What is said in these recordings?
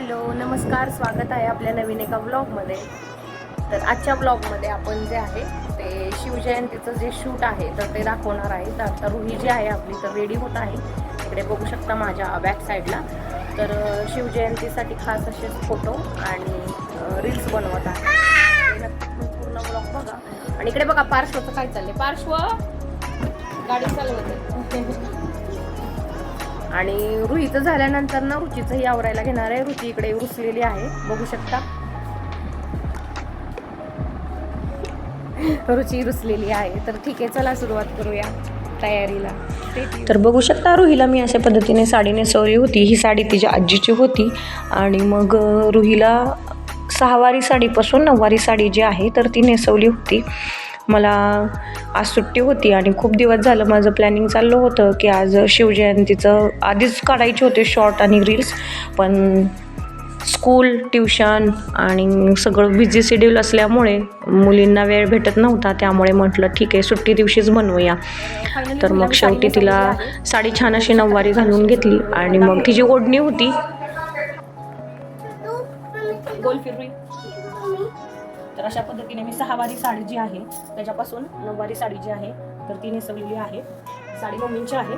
Hello नमस्कार, स्वागत आहे आपल्या नवीन एका व्लॉगमध्ये. तर आजच्या व्लॉगमध्ये आपण जे आहे ते शिवजयंतीचं जे शूट आहे तर ते दाखवणार आहे. तर आता रुही जी आहे आपली तर रेडी होत आहे. इकडे बघू शकता माझ्या बॅक साईडला. तर शिवजयंतीसाठी खास असे फोटो आणि रील्स बनवत आहे. ते नक्की पूर्ण व्लॉग बघा. आणि इकडे बघा पार्श्वचं काय चाललंय. पार्श्व गाडी चालवते. आणि रुहीचं झाल्यानंतर ना रुचीचंही आवरायला घेणार आहे. रुची इकडे रुसलेली आहे, बघू शकता. रुची रुसलेली आहे. तर ठीक आहे, चला सुरुवात करूया तयारीला. तर बघू शकता रुहीला मी अशा पद्धतीने साडी नेसवली होती. ही साडी तिच्या आजीची होती. आणि मग रुहीला 6 वारी साडीपासून 9 वारी साडी जी आहे तर ती नेसवली होती. मला आज सुट्टी होती आणि खूप दिवस झालं माझं प्लॅनिंग चाललं होतं की आज शिवजयंतीचं आधीच काढायचे होते शॉर्ट आणि रील्स, पण स्कूल, ट्युशन आणि सगळं बिझी शेड्यूल असल्यामुळे मुलींना वेळ भेटत नव्हता. त्यामुळे म्हटलं ठीक आहे, सुट्टी दिवशीच बनवूया. तर मग शेवटी तिला साडी छान अशी 9 वारी घालून घेतली आणि मग तिची ओढणी होती. तर अशा पद्धतीने मी 6 वारी साडी जी आहे त्याच्यापासून 9 वारी साडी जी आहे तर ती नेसवलेली आहे. साडी मम्मींची आहे.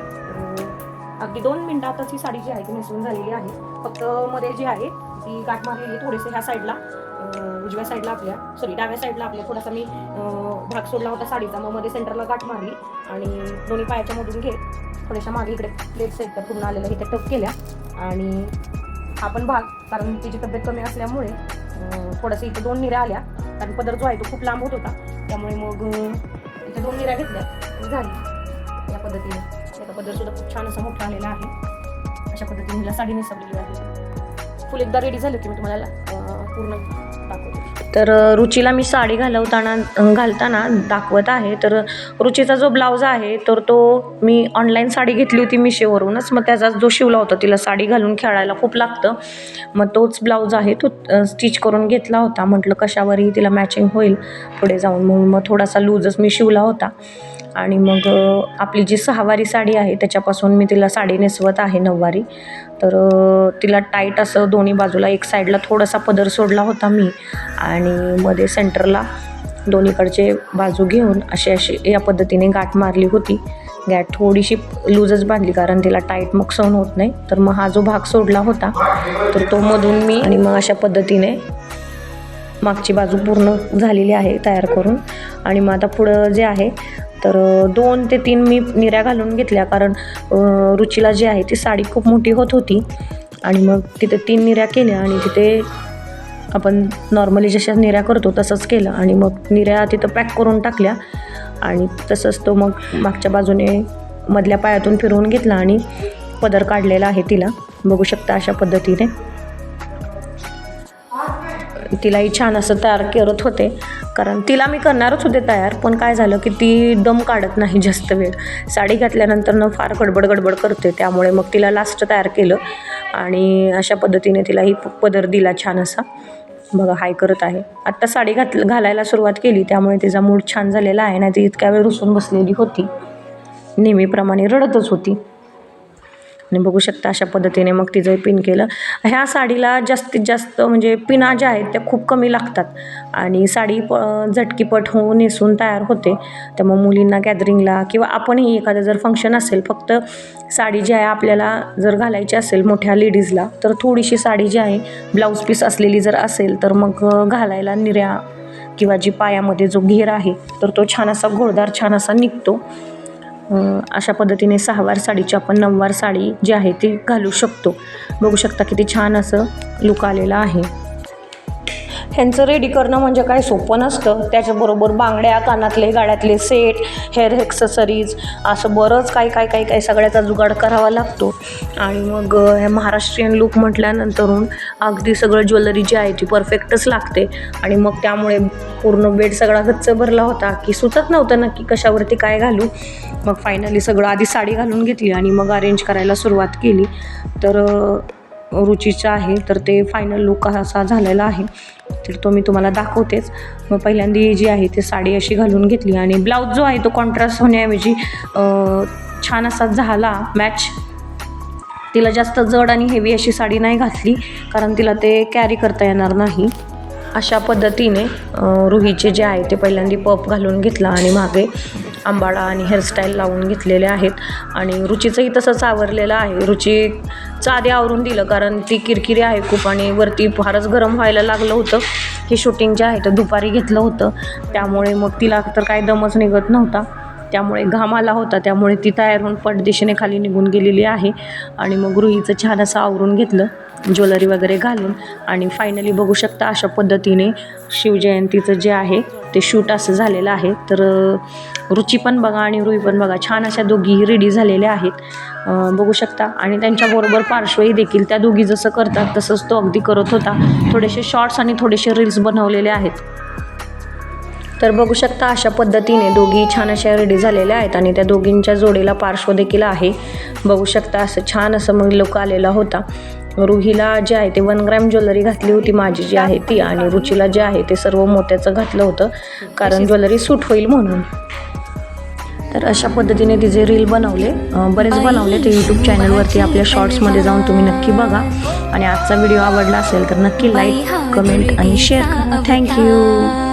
अगदी 2 मिनिटातच ही साडी जी आहे ती नेसवून झालेली आहे. फक्त मध्ये जी आहे ती गाठ मारलेली थोडेसे ह्या साईडला, उजव्या साईडला आपल्या डाव्या साईडला आपल्या थोडासा मी भाग सोडला होता साडीचा. मग मध्ये सेंटरला गाठ मारली आणि दोन्ही पायाच्या मधून घेत थोड्याशा मागे इकडे प्लेट सेट तर पूर्ण आलेलं इथे टक केल्या. आणि हा पण भाग, कारण तिची तब्येत कमी असल्यामुळे थोडंसं इथं 2 निऱ्या आल्या, कारण पदर जो आहे तो खूप लांब होत होता. त्यामुळे मग इथे 2 निऱ्या घेतल्या झाली या पद्धतीने. त्याचा पदर सुद्धा खूप छान असा मोठा आलेला आहे. अशा पद्धतीने हिला साडी नेसवलेली आहे. फुल एकदा रेडी झालं की मी तुम्हाला पूर्ण दाखवते. तर रुचीला मी साडी घालताना दाखवत आहे. तर रुचीचा जो ब्लाऊज आहे तर तो मी ऑनलाईन साडी घेतली होती मिशोवरूनच. मग त्याचा जो शिवला होता, तिला साडी घालून खेळायला खूप लागतं, मग तोच ब्लाऊज आहे तो स्टिच करून घेतला होता. म्हटलं कशावरही तिला मॅचिंग होईल पुढे जाऊन, म्हणून मग थोडासा लूजच मी शिवला होता. आणि मग आपली जी 6 वारी साडी आहे त्याच्यापासून मी तिला साडी नेसवत आहे 9 वारी. तर तिला टाईट असं दोन्ही बाजूला, एक साईडला थोडासा पदर सोडला होता मी आणि मध्ये सेंटरला दोन्हीकडचे बाजू घेऊन अशी या पद्धतीने गाठ मारली होती. गाठ थोडीशी लूजच बांधली कारण तिला टाईट मग सहन होत नाही. तर मग हा जो भाग सोडला होता तर तो मधून मी, आणि मग अशा पद्धतीने मागची बाजू पूर्ण झालेली आहे तयार करून. आणि मग आता पुढं जे आहे तर 2 ते 3 मी निऱ्या घालून घेतल्या, कारण रुचीला जी आहे ती साडी खूप मोठी होत होती. आणि मग तिथे 3 निऱ्या केल्या आणि तिथे आपण नॉर्मली जशा निऱ्या करतो तसंच केलं. आणि मग निऱ्या तिथं पॅक करून टाकल्या आणि तसंच तो मग मागच्या बाजूने मधल्या पायातून फिरवून घेतला आणि पदर काढलेला आहे तिला, बघू शकता अशा पद्धतीने. तिलाही छान असं तयार करत होते, कारण तिला मी करणारच होते तयार, पण काय झालं की ती दम काढत नाही जास्त वेळ. साडी घातल्यानंतर फार गडबड करते, त्यामुळे मग तिला लास्ट तयार केलं आणि अशा पद्धतीने तिलाही पदर दिला छान असा. बघा हाय करत आहे. आत्ता साडी घालायला सुरुवात केली, त्यामुळे तिचा मूड छान झालेला आहे. नाही ती इतक्या वेळ रुसून बसलेली होती, नेहमीप्रमाणे रडतच होती. आणि बघू शकता अशा पद्धतीने मग तिचं पिन केलं. ह्या साडीला जास्तीत जास्त म्हणजे पिना ज्या आहेत त्या खूप कमी लागतात आणि साडी झटकीपट होऊन नेसून तयार होते. त्यामुळे मुलींना गॅदरिंगला किंवा आपणही एखादं जर फंक्शन असेल, फक्त साडी जी आहे आपल्याला जर घालायची असेल मोठ्या लेडीजला, तर थोडीशी साडी जी आहे ब्लाऊज पीस असलेली जर असेल तर मग घालायला निऱ्या किंवा जी पायामध्ये जो घेर आहे तर तो छान असा घोळदार छान असा निघतो. अशा पद्धतीने 6 वार साडीची आपण 9 वार साडी जी आहे ती घालू शकतो. बघू शकता किती छान असं लुक आलेलं आहे. ह्यांचं रेडी करणं म्हणजे काय सोपं नसतं. त्याच्याबरोबर बांगड्या, कानातले, गाड्यातले सेट, हेअर ॲक्सेसरीज, असं बरंच काय सगळ्याचा जुगाड करावा लागतो. आणि मग हे महाराष्ट्रीयन लुक म्हटल्यानंतरून अगदी सगळं ज्वेलरी जी आहे ती परफेक्टच लागते. आणि मग त्यामुळे पूर्ण बेड सगळा गच्च भरला होता की सुचत नव्हतं नक्की कशावरती काय घालू. मग फायनली सगळं आधी साडी घालून घेतली आणि मग अरेंज करायला सुरुवात केली. तर रुचीचा आहे तर ते फायनल लुक असा झालेला आहे, तर तो मी तुम्हाला दाखवतेच. मग पहिल्यांदा जी आहे ती साडी अशी घालून घेतली आणि ब्लाऊज जो आहे तो कॉन्ट्रास्ट होण्याऐवजी छान असा झाला मॅच. तिला जास्त जड आणि हेवी अशी साडी नाही घातली, कारण तिला ते कॅरी करता येणार नाही. अशा पद्धतीने रुहीचे जे आहे ते पहिल्यांदा पफ घालून घेतला आणि मागे आंबाडा आणि हेअरस्टाईल लावून घेतलेले आहेत. आणि रुचीचंही तसंच आवरलेलं आहे. रुचीचं आधी आवरून दिलं, कारण ती किरकिरी आहे खूप आणि वरती फारच गरम व्हायला लागलं होतं. हे शूटिंग जे आहे ते दुपारी घेतलं होतं, त्यामुळे मग तिला तर काही दमच निघत नव्हता, त्यामुळे घाम आला होता. त्यामुळे ती तयार होऊन पटदिशेने खाली निघून गेलेली आहे. आणि मग रुहीचं छान असं आवरून घेतलं ज्वेलरी वगैरे घालून. आणि फायनली बघू शकता अशा पद्धतीने शिवजयंतीचं जे आहे ते शूट असं झालेलं आहे. तर रुची पण बघा आणि रुही पण बघा, छान अशा दोघी रेडी झालेल्या आहेत बघू शकता. आणि त्यांच्याबरोबर पार्श्वही देखील त्या दोघी जसं करतात तसंच तो अगदी करत होता. थोडेसे शॉर्ट्स आणि थोडेसे रील्स बनवलेले आहेत. तर बघू शकता अशा पद्धतीने दोघी छान अशा रेडी झालेल्या आहेत आणि त्या दोघींच्या जोडीला पार्श्व देखील आहे. बघू शकता असं छान असं मग लुक आलेला होता. रुहीला जे आहे ते 1 ग्रॅम ज्वेलरी घातली होती माझी जी आहे ती, आणि रुचीला जे आहे ते सर्व मोत्याचं घातलं होतं, कारण ज्वेलरी सूट होईल म्हणून. तर अशा पद्धतीने तिचे रील बनवले, बरेच बनवले. ते यूट्यूब चॅनलवरती आपल्या शॉर्ट्समध्ये जाऊन तुम्ही नक्की बघा. आणि आजचा व्हिडिओ आवडला असेल तर नक्की लाईक, कमेंट आणि शेअर करा. थँक्यू.